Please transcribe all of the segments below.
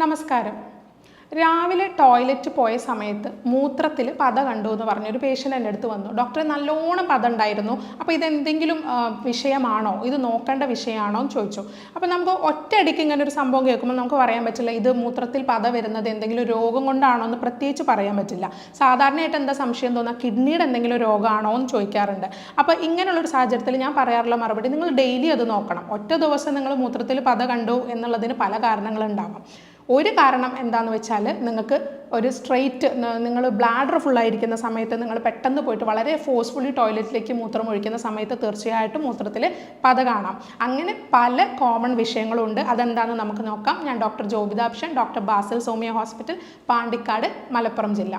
നമസ്കാരം. രാവിലെ ടോയ്ലറ്റ് പോയ സമയത്ത് മൂത്രത്തിൽ പത കണ്ടു എന്ന് പറഞ്ഞൊരു പേഷ്യൻ്റ് എൻ്റെ അടുത്ത് വന്നു. ഡോക്ടറെ നല്ലോണം പത ഉണ്ടായിരുന്നു, അപ്പോൾ ഇതെന്തെങ്കിലും വിഷയമാണോ, ഇത് നോക്കേണ്ട വിഷയമാണോ എന്ന് ചോദിച്ചു. അപ്പോൾ നമുക്ക് ഒറ്റയടിക്ക് ഇങ്ങനെ ഒരു സംഭവം കേൾക്കുമ്പോൾ നമുക്ക് പറയാൻ പറ്റില്ല ഇത് മൂത്രത്തിൽ പത വരുന്നത് എന്തെങ്കിലും രോഗം കൊണ്ടാണോ എന്ന് പ്രത്യേകിച്ച് പറയാൻ പറ്റില്ല. സാധാരണയായിട്ട് എന്താ സംശയം തോന്നുക, കിഡ്നിയുടെ എന്തെങ്കിലും രോഗമാണോ എന്ന് ചോദിക്കാറുണ്ട്. അപ്പോൾ ഇങ്ങനെയുള്ളൊരു സാഹചര്യത്തിൽ ഞാൻ പറയാറുള്ള മറുപടി, നിങ്ങൾ ഡെയിലി അത് നോക്കണം. ഒറ്റ ദിവസം നിങ്ങൾ മൂത്രത്തിൽ പത കണ്ടു എന്നുള്ളതിന് പല കാരണങ്ങളുണ്ടാവാം. ഒരു കാരണം എന്താണെന്ന് വെച്ചാൽ, നിങ്ങൾക്ക് ഒരു സ്ട്രെയിറ്റ് നിങ്ങൾ ബ്ലാഡർ ഫുള്ളായിരിക്കുന്ന സമയത്ത് നിങ്ങൾ പെട്ടെന്ന് പോയിട്ട് വളരെ ഫോഴ്സ്ഫുള്ളി ടോയ്ലറ്റിലേക്ക് മൂത്രം ഒഴിക്കുന്ന സമയത്ത് തീർച്ചയായിട്ടും മൂത്രത്തിൽ പത കാണാം. അങ്ങനെ പല കോമൺ വിഷയങ്ങളുണ്ട്. അതെന്താണെന്ന് നമുക്ക് നോക്കാം. ഞാൻ doctor ജോബിതാപ്ഷൻ, doctor Basil സോമിയ hospital, Pandikkad, Malappuram ജില്ല.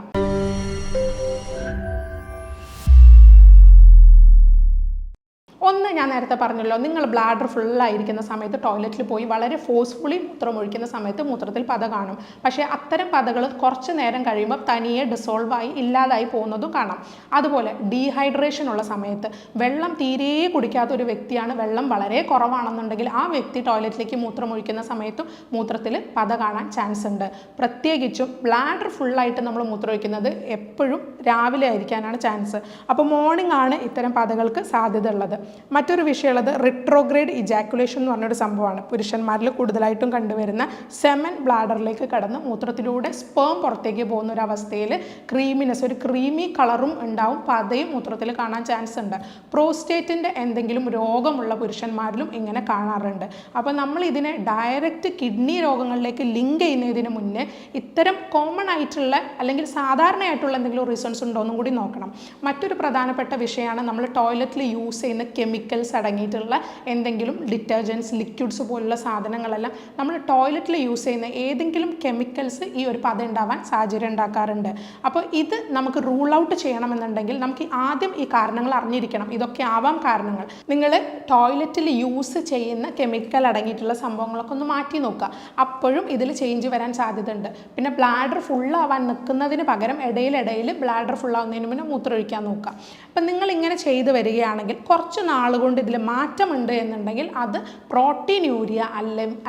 ഒന്ന്, ഞാൻ നേരത്തെ പറഞ്ഞല്ലോ, നിങ്ങൾ ബ്ലാഡർ ഫുള്ളായിരിക്കുന്ന സമയത്ത് ടോയ്ലറ്റിൽ പോയി വളരെ ഫോഴ്സ്ഫുള്ളി മൂത്രം ഒഴിക്കുന്ന സമയത്ത് മൂത്രത്തിൽ പത കാണും. പക്ഷേ അത്തരം പതകൾ കുറച്ച് നേരം കഴിയുമ്പോൾ തനിയെ ഡിസോൾവായി ഇല്ലാതായി പോകുന്നതും കാണാം. അതുപോലെ ഡീഹൈഡ്രേഷൻ ഉള്ള സമയത്ത്, വെള്ളം തീരെ കുടിക്കാത്ത ഒരു വ്യക്തിയാണ്, വെള്ളം വളരെ കുറവാണെന്നുണ്ടെങ്കിൽ ആ വ്യക്തി ടോയ്ലറ്റിലേക്ക് മൂത്രം ഒഴിക്കുന്ന സമയത്തും മൂത്രത്തിൽ പത കാണാൻ ചാൻസ് ഉണ്ട്. പ്രത്യേകിച്ചും ബ്ലാഡർ ഫുള്ളായിട്ട് നമ്മൾ മൂത്രം ഒഴിക്കുന്നത് എപ്പോഴും രാവിലെ ആയിരിക്കാനാണ് ചാൻസ്. അപ്പോൾ മോർണിംഗ് ആണ് ഇത്തരം പതകൾക്ക് സാധ്യത ഉള്ളത്. മറ്റൊരു വിഷയമുള്ളത് റിട്രോഗ്രേഡ് ഇജാക്കുലേഷൻ എന്ന് പറഞ്ഞൊരു സംഭവമാണ്. പുരുഷന്മാരിൽ കൂടുതലായിട്ടും കണ്ടുവരുന്ന സെമൻ ബ്ലാഡറിലേക്ക് കടന്ന് മൂത്രത്തിലൂടെ സ്പേം പുറത്തേക്ക് പോകുന്ന ഒരു അവസ്ഥയിൽ ക്രീമിനെസ്, ഒരു ക്രീമി കളറും ഉണ്ടാവും, പതയും മൂത്രത്തിൽ കാണാൻ ചാൻസ് ഉണ്ട്. പ്രോസ്റ്റേറ്റിൻ്റെ എന്തെങ്കിലും രോഗമുള്ള പുരുഷന്മാരിലും ഇങ്ങനെ കാണാറുണ്ട്. അപ്പോൾ നമ്മൾ ഇതിനെ ഡയറക്റ്റ് കിഡ്നി രോഗങ്ങളിലേക്ക് ലിങ്ക് ചെയ്യുന്നതിന് മുന്നേ ഇത്തരം കോമൺ ആയിട്ടുള്ള അല്ലെങ്കിൽ സാധാരണയായിട്ടുള്ള എന്തെങ്കിലും റീസൺസ് ഉണ്ടോ എന്നും കൂടി നോക്കണം. മറ്റൊരു പ്രധാനപ്പെട്ട വിഷയമാണ് നമ്മൾ ടോയ്ലറ്റിൽ യൂസ് ചെയ്യുന്ന കെമിക്കൽസ് അടങ്ങിയിട്ടുള്ള എന്തെങ്കിലും ഡിറ്റർജൻസ്, ലിക്വിഡ്സ് പോലുള്ള സാധനങ്ങളെല്ലാം നമ്മൾ ടോയ്ലറ്റിൽ യൂസ് ചെയ്യുന്ന ഏതെങ്കിലും കെമിക്കൽസ് ഈ ഒരു പത ഉണ്ടാവാൻ സാഹചര്യം ഉണ്ടാക്കാറുണ്ട്. അപ്പോൾ ഇത് നമുക്ക് റൂൾ ഔട്ട് ചെയ്യണമെന്നുണ്ടെങ്കിൽ നമുക്ക് ആദ്യം ഈ കാരണങ്ങൾ അറിഞ്ഞിരിക്കണം. ഇതൊക്കെ ആവാം കാരണങ്ങൾ. നിങ്ങൾ ടോയ്ലറ്റിൽ യൂസ് ചെയ്യുന്ന കെമിക്കൽ അടങ്ങിയിട്ടുള്ള സംഭവങ്ങളൊക്കെ ഒന്ന് മാറ്റി നോക്കുക. അപ്പോഴും ഇതിൽ ചേഞ്ച് വരാൻ സാധ്യതയുണ്ട്. പിന്നെ ബ്ലാഡർ ഫുള്ളാവാൻ നിൽക്കുന്നതിന് പകരം ഇടയിൽ ബ്ലാഡർ ഫുള്ളാവുന്നതിന് മുന്നേ മൂത്രമൊഴിക്കാൻ നോക്കുക. അപ്പം നിങ്ങൾ ഇങ്ങനെ ചെയ്തു വരികയാണെങ്കിൽ കുറച്ച് നാളുകൊണ്ട് ഇതിൽ മാറ്റമുണ്ട് എന്നുണ്ടെങ്കിൽ അത് പ്രോട്ടീനൂരിയ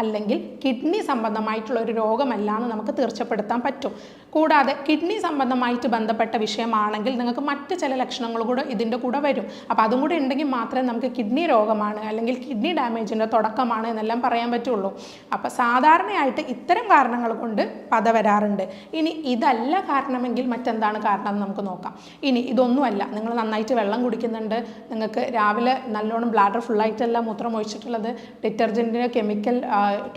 അല്ലെങ്കിൽ കിഡ്നി സംബന്ധമായിട്ടുള്ള ഒരു രോഗമല്ല എന്ന് നമുക്ക് തീർച്ചപ്പെടുത്താൻ പറ്റും. കൂടാതെ കിഡ്നി സംബന്ധമായിട്ട് ബന്ധപ്പെട്ട വിഷയമാണെങ്കിൽ നിങ്ങൾക്ക് മറ്റ് ചില ലക്ഷണങ്ങൾ കൂടെ ഇതിൻ്റെ കൂടെ വരും. അപ്പോൾ അതും കൂടെ ഉണ്ടെങ്കിൽ മാത്രമേ നമുക്ക് കിഡ്നി രോഗമാണ് അല്ലെങ്കിൽ കിഡ്നി ഡാമേജിൻ്റെ തുടക്കമാണ് എന്നെല്ലാം പറയാൻ പറ്റുള്ളൂ. അപ്പോൾ സാധാരണയായിട്ട് ഇത്തരം കാരണങ്ങൾ കൊണ്ട് പത വരാറുണ്ട്. ഇനി ഇതല്ല കാരണമെങ്കിൽ മറ്റെന്താണ് കാരണം എന്ന് നമുക്ക് നോക്കാം. ഇനി ഇതൊന്നുമല്ല, നിങ്ങൾ നന്നായിട്ട് വെള്ളം കുടിക്കുന്നുണ്ട്, നിങ്ങൾക്ക് രാവിലെ നല്ലോണം ബ്ലാഡർ ഫുള്ളായിട്ടല്ല മൂത്രം ഒഴിച്ചിട്ടുള്ളത്, ഡിറ്റർജൻറ്റിൻ്റെ കെമിക്കൽ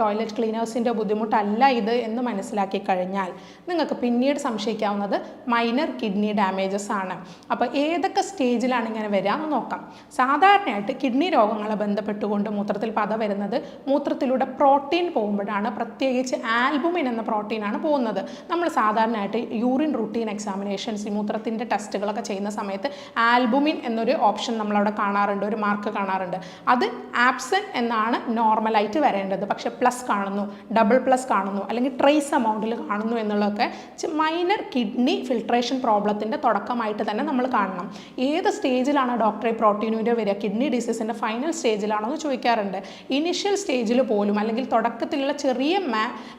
ടോയ്ലറ്റ് ക്ലീനേഴ്സിൻ്റെ ബുദ്ധിമുട്ടല്ല ഇത് എന്ന് മനസ്സിലാക്കി കഴിഞ്ഞാൽ നിങ്ങൾക്ക് പിന്നീട് സംശയിക്കാവുന്നത് മൈനർ കിഡ്നി ഡാമേജസ് ആണ്. അപ്പോൾ ഏതൊക്കെ സ്റ്റേജിലാണ് ഇങ്ങനെ വരിക എന്ന് നോക്കാം. സാധാരണയായിട്ട് കിഡ്നി രോഗങ്ങളെ ബന്ധപ്പെട്ടുകൊണ്ട് മൂത്രത്തിൽ പത വരുന്നത് മൂത്രത്തിലൂടെ പ്രോട്ടീൻ പോകുമ്പോഴാണ്. പ്രത്യേകിച്ച് ആൽബുമിൻ എന്ന പ്രോട്ടീനാണ് പോകുന്നത്. നമ്മൾ സാധാരണയായിട്ട് യൂറിൻ റൂട്ടീൻ എക്സാമിനേഷൻസ്, ഈ മൂത്രത്തിൻ്റെ ടെസ്റ്റുകളൊക്കെ ചെയ്യുന്ന സമയത്ത് ആൽബുമിൻ എന്നൊരു ഓപ്ഷൻ നമ്മളവിടെ കാണാറുണ്ട്, ഒരു മാർക്ക് കാണാറുണ്ട്. അത് ആബ്സെൻറ്റ് എന്നാണ് നോർമലായിട്ട് വരേണ്ടത്. പക്ഷേ പ്ലസ് കാണുന്നു, ഡബിൾ പ്ലസ് കാണുന്നു, അല്ലെങ്കിൽ ട്രേസ് എമൗണ്ടിൽ കാണുന്നു എന്നുള്ളതൊക്കെ മൈനർ കിഡ്നി ഫിൽട്രേഷൻ പ്രോബ്ലത്തിൻ്റെ തുടക്കമായിട്ട് തന്നെ നമ്മൾ കാണണം. ഏത് സ്റ്റേജിലാണ് ഡോക്ടറെ പ്രോട്ടീനൂരിയ വരിക, കിഡ്നി ഡിസീസിൻ്റെ ഫൈനൽ സ്റ്റേജിലാണോ എന്ന് ചോദിക്കാറുണ്ട്. ഇനിഷ്യൽ സ്റ്റേജിൽ പോലും അല്ലെങ്കിൽ തുടക്കത്തിലുള്ള ചെറിയ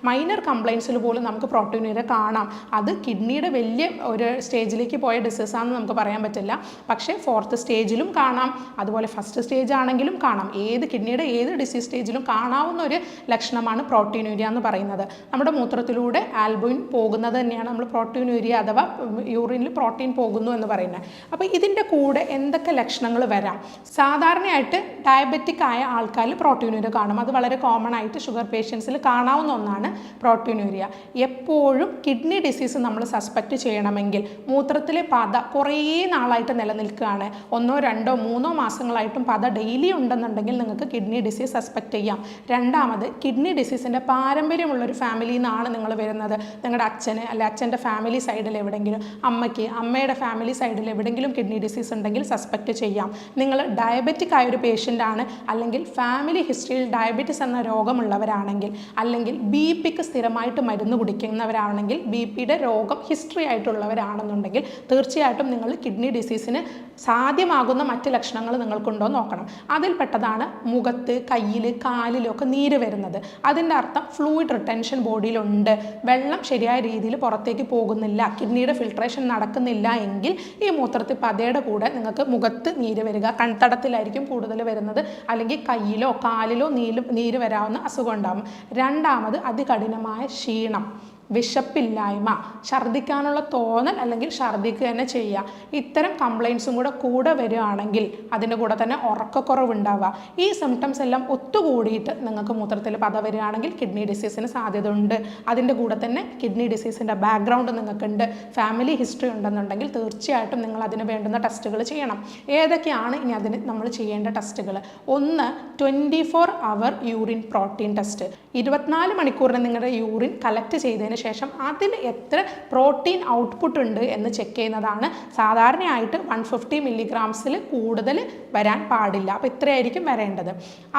മൈനർ കംപ്ലയിൻസിൽ പോലും നമുക്ക് പ്രോട്ടീനൂരിയ കാണാം. അത് കിഡ്നിയുടെ വലിയ ഒരു സ്റ്റേജിലേക്ക് പോയ ഡിസീസാണെന്ന് നമുക്ക് പറയാൻ പറ്റില്ല. പക്ഷേ ഫോർത്ത് സ്റ്റേജിലും കാണാം, അതുപോലെ ഫസ്റ്റ് സ്റ്റേജ് ആണെങ്കിലും കാണാം. കിഡ്നിയുടെ ഏത് ഡിസീസ് സ്റ്റേജിലും കാണാവുന്ന ഒരു ലക്ഷണമാണ് പ്രോട്ടീനൂരിയ എന്ന് പറയുന്നത്. നമ്മുടെ മൂത്രത്തിലൂടെ ആൽബുമിൻ പോകുന്നത് തന്നെയാണ് നമ്മൾ പ്രോട്ടീനൂരിയ അഥവാ യൂറിനിൽ പ്രോട്ടീൻ പോകുന്നു എന്ന് പറയുന്നത്. അപ്പോൾ ഇതിൻ്റെ കൂടെ എന്തൊക്കെ ലക്ഷണങ്ങൾ വരാം? സാധാരണയായിട്ട് ഡയബറ്റിക് ആയ ആൾക്കാരിൽ പ്രോട്ടീനൂരിയ കാണും. അത് വളരെ കോമൺ ആയിട്ട് ഷുഗർ പേഷ്യൻസിൽ കാണാവുന്ന ഒന്നാണ് പ്രോട്ടീനൂരിയ. എപ്പോഴും കിഡ്നി ഡിസീസ് നമ്മൾ സസ്പെക്റ്റ് ചെയ്യണമെങ്കിൽ മൂത്രത്തിലെ പത കുറേ നാളായിട്ട് നിലനിൽക്കുകയാണ്, 1, 2, 3 മാസങ്ങളായിട്ടും പത ഡെയിലി ഉണ്ടെന്നുണ്ടെങ്കിൽ നിങ്ങൾക്ക് കിഡ്നി ഡിസീസ് സസ്പെക്റ്റ് ചെയ്യാം. രണ്ടാമത്, കിഡ്നി ഡിസീസിൻ്റെ പാരമ്പര്യമുള്ളൊരു ഫാമിലിയിൽ നിന്നാണ് നിങ്ങൾ വരുന്നത്. നിങ്ങളുടെ അച്ഛന് അല്ലെ അച്ഛൻ്റെ ഫാമിലി സൈഡിൽ എവിടെയെങ്കിലും, അമ്മയ്ക്ക് അമ്മയുടെ ഫാമിലി സൈഡിൽ എവിടെയെങ്കിലും കിഡ്നി ഡിസീസ് ഉണ്ടെങ്കിൽ സസ്പെക്റ്റ് ചെയ്യാം. നിങ്ങൾ ഡയബറ്റിക് ആയൊരു പേഷ്യൻ്റ് ആണ്, അല്ലെങ്കിൽ ഫാമിലി ഹിസ്റ്ററിയിൽ ഡയബറ്റിസ് എന്ന രോഗമുള്ളവരാണെങ്കിൽ, അല്ലെങ്കിൽ ബി പിക്ക് സ്ഥിരമായിട്ട് മരുന്ന് കുടിക്കുന്നവരാണെങ്കിൽ, ബി പിയുടെ രോഗം ഹിസ്റ്ററി ആയിട്ടുള്ളവരാണെന്നുണ്ടെങ്കിൽ തീർച്ചയായിട്ടും നിങ്ങൾ കിഡ്നി ഡിസീസിന് സാധ്യമാകുന്ന മറ്റ് ലക്ഷണങ്ങൾ നിങ്ങൾ നിങ്ങൾക്കുണ്ടോ നോക്കണം. അതിൽപ്പെട്ടതാണ് മുഖത്ത്, കയ്യിൽ, കാലിലൊക്കെ നീര് വരുന്നത്. അതിൻ്റെ അർത്ഥം ഫ്ലൂയിഡ് റിട്ടൻഷൻ ബോഡിയിലുണ്ട്, വെള്ളം ശരിയായ രീതിയിൽ പുറത്തേക്ക് പോകുന്നില്ല, കിഡ്നിയുടെ ഫിൽട്രേഷൻ നടക്കുന്നില്ല എങ്കിൽ ഈ മൂത്രത്തിൽ പതയുടെ കൂടെ നിങ്ങൾക്ക് മുഖത്ത് നീര് വരിക, കൺതടത്തിലായിരിക്കും കൂടുതൽ വരുന്നത്, അല്ലെങ്കിൽ കയ്യിലോ കാലിലോ നീര് വരാവുന്ന അസുഖം ഉണ്ടാകും. രണ്ടാമത് അതികഠിനമായ ക്ഷീണം, വിശപ്പില്ലായ്മ, ഛർദ്ദിക്കാനുള്ള തോന്നൽ അല്ലെങ്കിൽ ഛർദ്ദിക്കുക തന്നെ ചെയ്യുക. ഇത്തരം കംപ്ലയിൻസും കൂടെ വരികയാണെങ്കിൽ അതിൻ്റെ കൂടെ തന്നെ ഉറക്കക്കുറവുണ്ടാവുക, ഈ സിംറ്റംസ് എല്ലാം ഒത്തുകൂടിയിട്ട് നിങ്ങൾക്ക് മൂത്രത്തിൽ പത വരികയാണെങ്കിൽ കിഡ്നി ഡിസീസിന് സാധ്യത ഉണ്ട്. അതിൻ്റെ കൂടെ തന്നെ കിഡ്നി ഡിസീസിൻ്റെ ബാക്ക്ഗ്രൗണ്ട് നിങ്ങൾക്കുണ്ട്, ഫാമിലി ഹിസ്റ്ററി ഉണ്ടെന്നുണ്ടെങ്കിൽ തീർച്ചയായിട്ടും നിങ്ങൾ അതിന് വേണ്ടുന്ന ടെസ്റ്റുകൾ ചെയ്യണം. ഏതൊക്കെയാണ് ഇനി അതിന് നമ്മൾ ചെയ്യേണ്ട ടെസ്റ്റുകൾ? ഒന്ന്, 24 hour യൂറിൻ പ്രോട്ടീൻ ടെസ്റ്റ്. 24 മണിക്കൂറിന് നിങ്ങളുടെ യൂറിൻ കളക്ട് ചെയ്തതിന് ശേഷം അതിൽ എത്ര പ്രോട്ടീൻ ഔട്ട്പുട്ട് ഉണ്ട് എന്ന് ചെക്ക് ചെയ്യുന്നതാണ്. സാധാരണയായിട്ട് 150 മില്ലിഗ്രാംസിൽ കൂടുതൽ വരാൻ പാടില്ല, അപ്പോൾ ഇത്രയായിരിക്കും വരേണ്ടത്.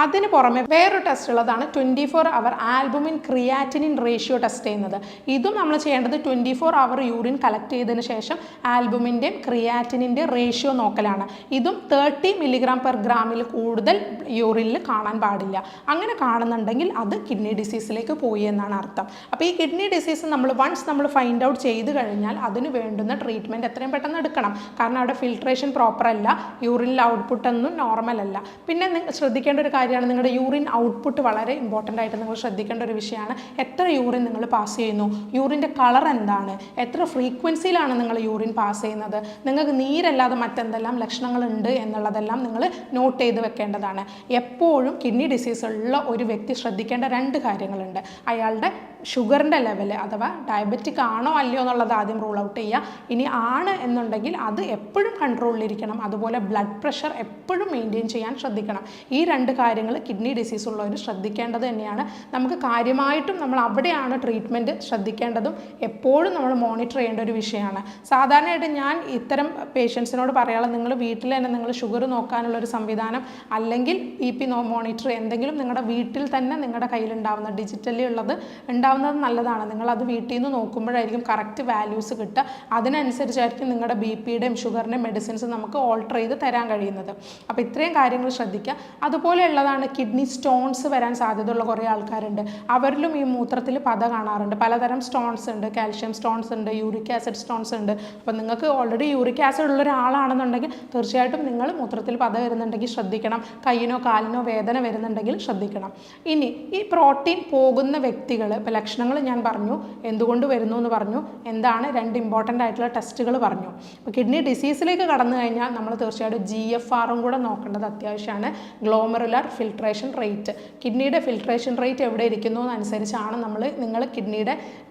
അതിന് പുറമെ വേറൊരു ടെസ്റ്റ് ഉള്ളതാണ് 24 hour albumin creatinine ratio test ചെയ്യുന്നത്. ഇതും നമ്മൾ ചെയ്യേണ്ടത് 24 hour യൂറിൻ കളക്ട് ചെയ്തതിന് ശേഷം ആൽബുമിൻ്റെയും ക്രിയാറ്റിനിൻ്റെ റേഷ്യോ നോക്കലാണ്. ഇതും 30 മില്ലിഗ്രാം പെർ ഗ്രാമിൽ കൂടുതൽ യൂറിനിൽ കാണാൻ പാടില്ല. അങ്ങനെ കാണുന്നുണ്ടെങ്കിൽ അത് കിഡ്നി ഡിസീസിലേക്ക് പോയി എന്നാണ് അർത്ഥം. അപ്പോൾ ഈ കിഡ്നി ഡിസീസ് നമ്മൾ ഫൈൻഡ് ഔട്ട് ചെയ്ത് കഴിഞ്ഞാൽ അതിന് വേണ്ടുന്ന ട്രീറ്റ്മെൻറ്റ് എത്രയും പെട്ടെന്ന് എടുക്കണം. കാരണം അവിടെ ഫിൽട്രേഷൻ പ്രോപ്പർ അല്ല, യൂറിനിൽ ഔട്ട്പുട്ട് ഒന്നും നോർമൽ അല്ല. പിന്നെ ശ്രദ്ധിക്കേണ്ട ഒരു കാര്യമാണ്, നിങ്ങളുടെ യൂറിൻ ഔട്ട്പുട്ട് വളരെ ഇമ്പോർട്ടൻ്റ് ആയിട്ട് നിങ്ങൾ ശ്രദ്ധിക്കേണ്ട ഒരു വിഷയമാണ്. എത്ര യൂറിൻ നിങ്ങൾ പാസ് ചെയ്യുന്നു, യൂറിൻ്റെ കളർ എന്താണ്, എത്ര ഫ്രീക്വൻസിയിലാണ് നിങ്ങൾ യൂറിൻ പാസ് ചെയ്യുന്നത്, നിങ്ങൾക്ക് നീരല്ലാതെ മറ്റെന്തെല്ലാം ലക്ഷണങ്ങളുണ്ട് എന്നുള്ളതെല്ലാം നിങ്ങൾ നോട്ട് ചെയ്ത് വെക്കേണ്ടതാണ്. എപ്പോഴും കിഡ്നി ഡിസീസ് ഉള്ള ഒരു വ്യക്തി ശ്രദ്ധിക്കേണ്ട 2 കാര്യങ്ങളുണ്ട്. അയാളുടെ ഷുഗറിൻ്റെ ലെവൽ അഥവാ ഡയബറ്റിക് ആണോ അല്ലയോ എന്നുള്ളത് ആദ്യം റൂൾ ഔട്ട് ചെയ്യുക. ഇനി ആണ് എന്നുണ്ടെങ്കിൽ അത് എപ്പോഴും കൺട്രോളിലിരിക്കണം. അതുപോലെ ബ്ലഡ് പ്രഷർ എപ്പോഴും മെയിൻറ്റെയിൻ ചെയ്യാൻ ശ്രദ്ധിക്കണം. ഈ 2 കാര്യങ്ങൾ കിഡ്നി ഡിസീസ് ഉള്ളവർ ശ്രദ്ധിക്കേണ്ടത് തന്നെയാണ്. നമുക്ക് കാര്യമായിട്ടും നമ്മൾ അവിടെയാണ് ട്രീറ്റ്മെൻറ്റ് ശ്രദ്ധിക്കേണ്ടതും എപ്പോഴും നമ്മൾ മോണിറ്റർ ചെയ്യേണ്ട ഒരു വിഷയമാണ്. സാധാരണയായിട്ട് ഞാൻ ഇത്തരം പേഷ്യൻസിനോട് പറയാനുള്ളത്, നിങ്ങൾ വീട്ടിൽ തന്നെ നിങ്ങൾ ഷുഗർ നോക്കാനുള്ളൊരു സംവിധാനം അല്ലെങ്കിൽ BP മോണിറ്റർ എന്തെങ്കിലും നിങ്ങളുടെ വീട്ടിൽ തന്നെ നിങ്ങളുടെ കയ്യിലുണ്ടാവുന്ന ഡിജിറ്റലി ഉള്ളത് ഉണ്ടാവുന്നത് നല്ലതാണ്. നിങ്ങളത് വീട്ടിൽ നിന്ന് നോക്കുമ്പോഴായിരിക്കും കറക്റ്റ് വാല്യൂസ് കിട്ടുക. അതിനനുസരിച്ചായിരിക്കും നിങ്ങളുടെ BPയുടെയും ഷുഗറിൻ്റെയും മെഡിസിൻസ് നമുക്ക് ഓൾട്ടർ ചെയ്ത് തരാൻ കഴിയുന്നത്. അപ്പോൾ ഇത്രയും കാര്യങ്ങൾ ശ്രദ്ധിക്കുക. അതുപോലെയുള്ളതാണ് കിഡ്നി സ്റ്റോൺസ് വരാൻ സാധ്യതയുള്ള കുറേ ആൾക്കാരുണ്ട്. അവരിലും ഈ മൂത്രത്തിൽ പത കാണാറുണ്ട്. പലതരം സ്റ്റോൺസ് ഉണ്ട്, കാൽഷ്യം സ്റ്റോൺസ് ഉണ്ട്, യൂറിക് ആസിഡ് സ്റ്റോൺസ് ഉണ്ട്. അപ്പോൾ നിങ്ങൾക്ക് ഓൾറെഡി യൂറിക് ആസിഡ് ഉള്ള ഒരാളാണെന്നുണ്ടെങ്കിൽ തീർച്ചയായിട്ടും നിങ്ങൾ മൂത്രത്തിൽ പത വരുന്നുണ്ടെങ്കിൽ ശ്രദ്ധിക്കണം. കയ്യിനോ കാലിനോ വേദന വരുന്നുണ്ടെങ്കിൽ ശ്രദ്ധിക്കണം. ഇനി ഈ പ്രോട്ടീൻ പോകുന്ന വ്യക്തികൾ, ഇപ്പോൾ ലക്ഷണങ്ങൾ ഞാൻ പറഞ്ഞു, എന്തുകൊണ്ട് വരുന്നു എന്ന് പറഞ്ഞു, എന്താണ് 2 ഇമ്പോർട്ടൻ്റ് ആയിട്ടുള്ള ടെസ്റ്റുകൾ പറഞ്ഞു. അപ്പോൾ കിഡ്നി ഡിസീസിലേക്ക് കടന്നു കഴിഞ്ഞാൽ നമ്മൾ തീർച്ചയായിട്ടും GFRും കൂടെ നോക്കേണ്ടത് അത്യാവശ്യമാണ്. ഗ്ലോമറുലാർ ഫിൽട്രേഷൻ റേറ്റ്, കിഡ്നിയുടെ ഫിൽട്രേഷൻ റേറ്റ് എവിടെ ഇരിക്കുന്നു എന്നനുസരിച്ചാണ് നിങ്ങൾ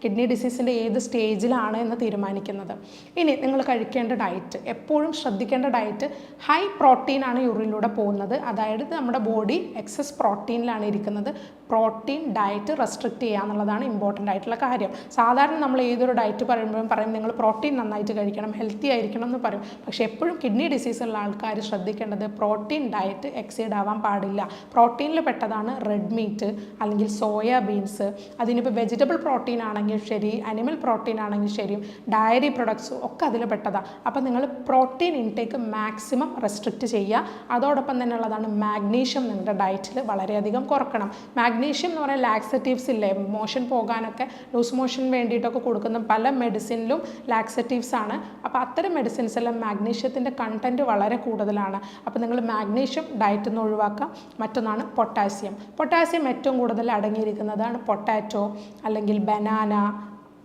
കിഡ്നി ഡിസീസിൻ്റെ ഏത് സ്റ്റേജിലാണ് എന്ന് തീരുമാനിക്കുന്നത്. ഇനി നിങ്ങൾ കഴിക്കേണ്ട ഡയറ്റ്, എപ്പോഴും ശ്രദ്ധിക്കേണ്ട ഡയറ്റ്, ഹൈ പ്രോട്ടീനാണ് യൂറിനിലൂടെ പോകുന്നത്. അതായത് നമ്മുടെ ബോഡി എക്സസ് പ്രോട്ടീനിലാണ് ഇരിക്കുന്നത്. പ്രോട്ടീൻ ഡയറ്റ് റെസ്ട്രിക്റ്റ് ചെയ്യുക എന്നുള്ളതാണ് ഇമ്പോർട്ടൻ്റ് ആയിട്ടുള്ള കാര്യം. സാധാരണ നമ്മൾ ഏതൊരു ഡയറ്റ് പറയുമ്പോഴും പറയും നിങ്ങൾ പ്രോട്ടീൻ നന്നായിട്ട് കഴിക്കണം, ഹെൽത്തി ആയിരിക്കണം എന്ന് പറയും. പക്ഷേ എപ്പോഴും കിഡ്നി ഡിസീസ് ഉള്ള ആൾക്കാർ ശ്രദ്ധിക്കേണ്ടത് പ്രോട്ടീൻ ഡയറ്റ് എക്സീഡ് ആവാൻ പാടില്ല. പ്രോട്ടീനിൽ പെട്ടതാണ് റെഡ് മീറ്റ് അല്ലെങ്കിൽ സോയാബീൻസ്. അതിനിപ്പോൾ വെജിറ്റബിൾ പ്രോട്ടീൻ ആണെങ്കിൽ ശരി, അനിമൽ പ്രോട്ടീൻ ആണെങ്കിൽ ശരി, ഡയറി പ്രൊഡക്ട്സ് ഒക്കെ അതിൽ പെട്ടതാണ്. അപ്പോൾ നിങ്ങൾ പ്രോട്ടീൻ ഇൻടേക്ക് മാക്സിമം റെസ്ട്രിക്റ്റ് ചെയ്യുക. അതോടൊപ്പം തന്നെ ഉള്ളതാണ് മാഗ്നീഷ്യം നിങ്ങളുടെ ഡയറ്റിൽ വളരെയധികം കുറക്കണം. മാഗ്നീഷ്യം എന്ന് പറയുന്ന ലാക്സറ്റീവ്സ് ഇല്ലേ, മോഷൻ പോകാനൊക്കെ ലൂസ് മോഷൻ വേണ്ടിയിട്ടൊക്കെ കൊടുക്കുന്ന പല മെഡിസിനിലും ലാക്സറ്റീവ്സ് ആണ്. അപ്പോൾ അത്തരം മെഡിസിൻസ് എല്ലാം മാഗ്നീഷ്യത്തിൻ്റെ കണ്ടൻറ്റ് വളരെ കൂടുതലാണ്. അപ്പോൾ നിങ്ങൾ മാഗ്നീഷ്യം ഡയറ്റിൽ നിന്ന് ഒഴിവാക്കാം. മറ്റൊന്നാണ് പൊട്ടാസ്യം. പൊട്ടാസ്യം ഏറ്റവും കൂടുതൽ അടങ്ങിയിരിക്കുന്നതാണ് പൊട്ടാറ്റോ അല്ലെങ്കിൽ ബനാന,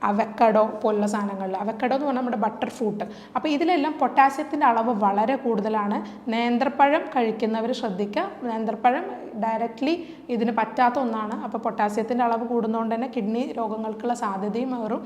അവക്കഡോ പോലുള്ള സാധനങ്ങളിൽ. അവക്കഡോ എന്ന് പറഞ്ഞാൽ നമ്മുടെ ബട്ടർ ഫ്രൂട്ട്. അപ്പോൾ ഇതിലെല്ലാം പൊട്ടാസ്യത്തിൻ്റെ അളവ് വളരെ കൂടുതലാണ്. നേന്ത്രപ്പഴം കഴിക്കുന്നവർ ശ്രദ്ധിക്കുക, നേന്ത്രപ്പഴം ഡയറക്റ്റ്ലി ഇതിന് പറ്റാത്ത ഒന്നാണ്. അപ്പോൾ പൊട്ടാസ്യത്തിൻ്റെ അളവ് കൂടുന്നതുകൊണ്ട് തന്നെ കിഡ്നി രോഗങ്ങൾക്കുള്ള സാധ്യതയും ഏറും.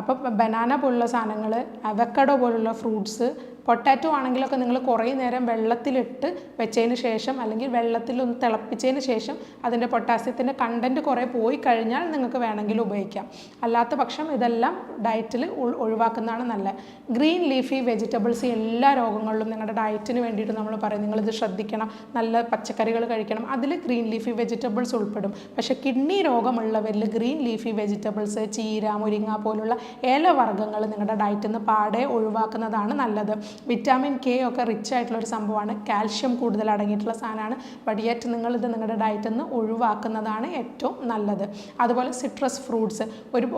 അപ്പോൾ ബനാന പോലുള്ള സാധനങ്ങൾ, അവക്കഡോ പോലുള്ള ഫ്രൂട്ട്സ്, പൊട്ടാറ്റോ ആണെങ്കിലൊക്കെ നിങ്ങൾ കുറേ നേരം വെള്ളത്തിലിട്ട് വെച്ചതിന് ശേഷം അല്ലെങ്കിൽ വെള്ളത്തിലൊന്ന് തിളപ്പിച്ചതിന് ശേഷം അതിൻ്റെ പൊട്ടാസ്യത്തിൻ്റെ കണ്ടൻറ്റ് കുറേ പോയി കഴിഞ്ഞാൽ നിങ്ങൾക്ക് വേണമെങ്കിൽ ഉപയോഗിക്കാം. അല്ലാത്ത പക്ഷം ഇതെല്ലാം ഡയറ്റിൽ ഒഴിവാക്കുന്നതാണ് നല്ലത്. ഗ്രീൻ ലീഫി വെജിറ്റബിൾസ് എല്ലാ രോഗങ്ങളിലും നിങ്ങളുടെ ഡയറ്റിന് വേണ്ടിയിട്ട് നമ്മൾ പറയും നിങ്ങളിത് ശ്രദ്ധിക്കണം, നല്ല പച്ചക്കറികൾ കഴിക്കണം. അതിൽ ഗ്രീൻ ലീഫി വെജിറ്റബിൾസ് ഉൾപ്പെടും. പക്ഷേ കിഡ്നി രോഗമുള്ളവരിൽ ഗ്രീൻ ലീഫി വെജിറ്റബിൾസ്, ചീര, മുരിങ്ങ പോലുള്ള ഇലവർഗ്ഗങ്ങൾ നിങ്ങളുടെ ഡയറ്റിൽ നിന്ന് പാടെ ഒഴിവാക്കുന്നതാണ് നല്ലത്. വിറ്റാമിൻ കെ ഒക്കെ റിച്ച് ആയിട്ടുള്ള ഒരു സംഭവമാണ്, കാൽഷ്യം കൂടുതൽ അടങ്ങിയിട്ടുള്ള സാധനമാണ്. വടിയേറ്റ് നിങ്ങളിത് നിങ്ങളുടെ ഡയറ്റിൽ നിന്ന് ഒഴിവാക്കുന്നതാണ് ഏറ്റവും നല്ലത്. അതുപോലെ സിട്രസ് ഫ്രൂട്ട്സ്,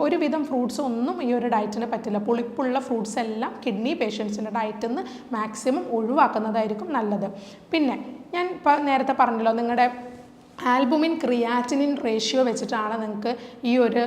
ഒരുവിധം ഫ്രൂട്ട്സ് ഒന്നും ഈ ഒരു ഡയറ്റിന് പറ്റില്ല. പുളിപ്പുള്ള ഫ്രൂട്ട്സ് എല്ലാം കിഡ്നി പേഷ്യൻസിൻ്റെ ഡയറ്റിൽ നിന്ന് മാക്സിമം ഒഴിവാക്കുന്നതായിരിക്കും നല്ലത്. പിന്നെ ഞാൻ നേരത്തെ പറഞ്ഞല്ലോ, നിങ്ങളുടെ ആൽബുമിൻ ക്രിയാറ്റിനിൻ റേഷ്യോ വെച്ചിട്ടാണ് നിങ്ങൾക്ക് ഈ ഒരു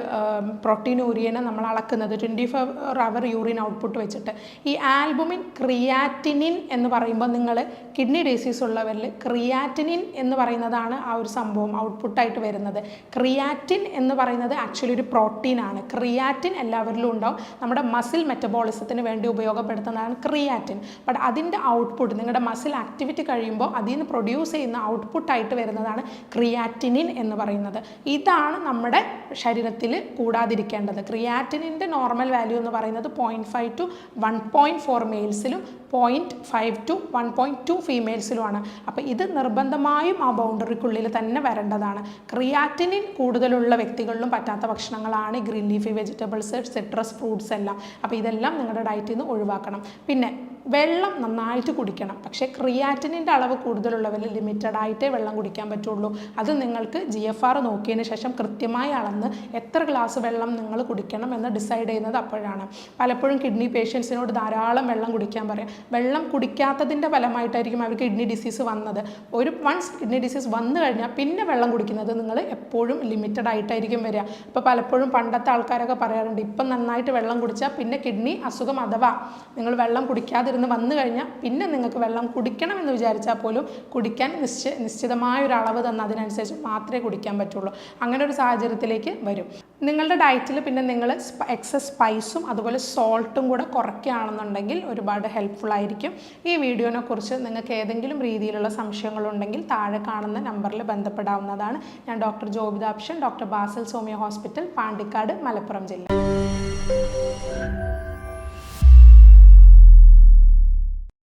പ്രോട്ടീനൂരിയനെ നമ്മൾ അളക്കുന്നത്, 24 അവർ യൂറിൻ ഔട്ട്പുട്ട് വെച്ചിട്ട്. ഈ ആൽബുമിൻ ക്രിയാറ്റിനിൻ എന്ന് പറയുമ്പോൾ നിങ്ങൾ കിഡ്നി ഡിസീസ് ഉള്ളവരിൽ ക്രിയാറ്റിനിൻ എന്ന് പറയുന്നതാണ് ആ ഒരു സംഭവം ഔട്ട്പുട്ടായിട്ട് വരുന്നത്. ക്രിയാറ്റിൻ എന്ന് പറയുന്നത് ആക്ച്വലി ഒരു പ്രോട്ടീനാണ്. ക്രിയാറ്റിൻ എല്ലാവരിലും ഉണ്ടാവും. നമ്മുടെ മസിൽ മെറ്റബോളിസത്തിന് വേണ്ടി ഉപയോഗപ്പെടുത്തുന്നതാണ് ക്രിയാറ്റിൻ. ബട്ട് അതിൻ്റെ ഔട്ട്പുട്ട് നിങ്ങളുടെ മസിൽ ആക്ടിവിറ്റി കഴിയുമ്പോൾ അതിൽ നിന്ന് പ്രൊഡ്യൂസ് ചെയ്യുന്ന ഔട്ട്പുട്ടായിട്ട് വരുന്നതാണ് ക്രിയാറ്റിനിൻ എന്ന് പറയുന്നത്. ഇതാണ് നമ്മുടെ ശരീരത്തിൽ കൂടാതിരിക്കേണ്ടത്. ക്രിയാറ്റിനിൻ്റെ നോർമൽ വാല്യൂ എന്ന് പറയുന്നത് 0.5 to 1.4 മെയിൽസിലും 0.5 to 1.2 ഫീമെയിൽസിലുമാണ്. അപ്പോൾ ഇത് നിർബന്ധമായും ആ ബൗണ്ടറിക്കുള്ളിൽ തന്നെ വരേണ്ടതാണ്. ക്രിയാറ്റിനിൻ കൂടുതലുള്ള വ്യക്തികളിലും പറ്റാത്ത ഭക്ഷണങ്ങളാണ് green leafy vegetables, citrus fruits എല്ലാം. അപ്പോൾ ഇതെല്ലാം നിങ്ങളുടെ ഡയറ്റിൽ നിന്ന് ഒഴിവാക്കണം. പിന്നെ വെള്ളം നന്നായിട്ട് കുടിക്കണം. പക്ഷേ ക്രിയാറ്റിനിൻ്റെ അളവ് കൂടുതലുള്ളവരിൽ ലിമിറ്റഡായിട്ടേ വെള്ളം കുടിക്കാൻ പറ്റുള്ളൂ. അത് നിങ്ങൾക്ക് GFR നോക്കിയതിന് ശേഷം കൃത്യമായി അളന്ന് എത്ര ഗ്ലാസ് വെള്ളം നിങ്ങൾ കുടിക്കണം എന്ന് ഡിസൈഡ് ചെയ്യുന്നത് അപ്പോഴാണ്. പലപ്പോഴും കിഡ്നി പേഷ്യൻസിനോട് ധാരാളം വെള്ളം കുടിക്കാൻ പറയും. വെള്ളം കുടിക്കാത്തതിൻ്റെ ഫലമായിട്ടായിരിക്കും അവർക്ക് കിഡ്നി ഡിസീസ് വന്നത്. വൺസ് കിഡ്നി ഡിസീസ് വന്നു കഴിഞ്ഞാൽ പിന്നെ വെള്ളം കുടിക്കുന്നത് നിങ്ങൾ എപ്പോഴും ലിമിറ്റഡ് ആയിട്ടായിരിക്കും വരിക. അപ്പോൾ പലപ്പോഴും പണ്ടത്തെ ആൾക്കാരൊക്കെ പറയാറുണ്ട്, ഇപ്പം നന്നായിട്ട് വെള്ളം കുടിച്ചാൽ പിന്നെ കിഡ്നി അസുഖം അഥവാ നിങ്ങൾ വെള്ളം കുടിക്കാതിരുന്ന് വന്നു കഴിഞ്ഞാൽ പിന്നെ നിങ്ങൾക്ക് വെള്ളം കുടിക്കണമെന്ന് വിചാരിച്ചാൽ പോലും കുടിക്കാൻ നിശ്ചിതമായ ഒരു അളവ് തന്ന അതിനനുസരിച്ച് മാത്രമേ കുടിക്കാൻ പറ്റുള്ളൂ. അങ്ങനെ ഒരു സാഹചര്യത്തിലേക്ക് വരും. നിങ്ങളുടെ ഡയറ്റിൽ പിന്നെ നിങ്ങൾ എക്സസ് സ്പൈസും അതുപോലെ സോൾട്ടും കൂടെ കുറയ്ക്കുകയാണെന്നുണ്ടെങ്കിൽ ഒരുപാട് ഹെൽപ്ഫുൾ ആയിരിക്കും. ഈ വീഡിയോനെ കുറിച്ച് നിങ്ങൾക്ക് ഏതെങ്കിലും രീതിയിലുള്ള സംശയങ്ങളുണ്ടെങ്കിൽ താഴെ കാണുന്ന നമ്പറിൽ ബന്ധപ്പെടാവുന്നതാണ്. ഞാൻ doctor ജോബിതാപ്ഷൻ, doctor Basil സോമിയ hospital, Pandikkad, Malappuram ജില്ല.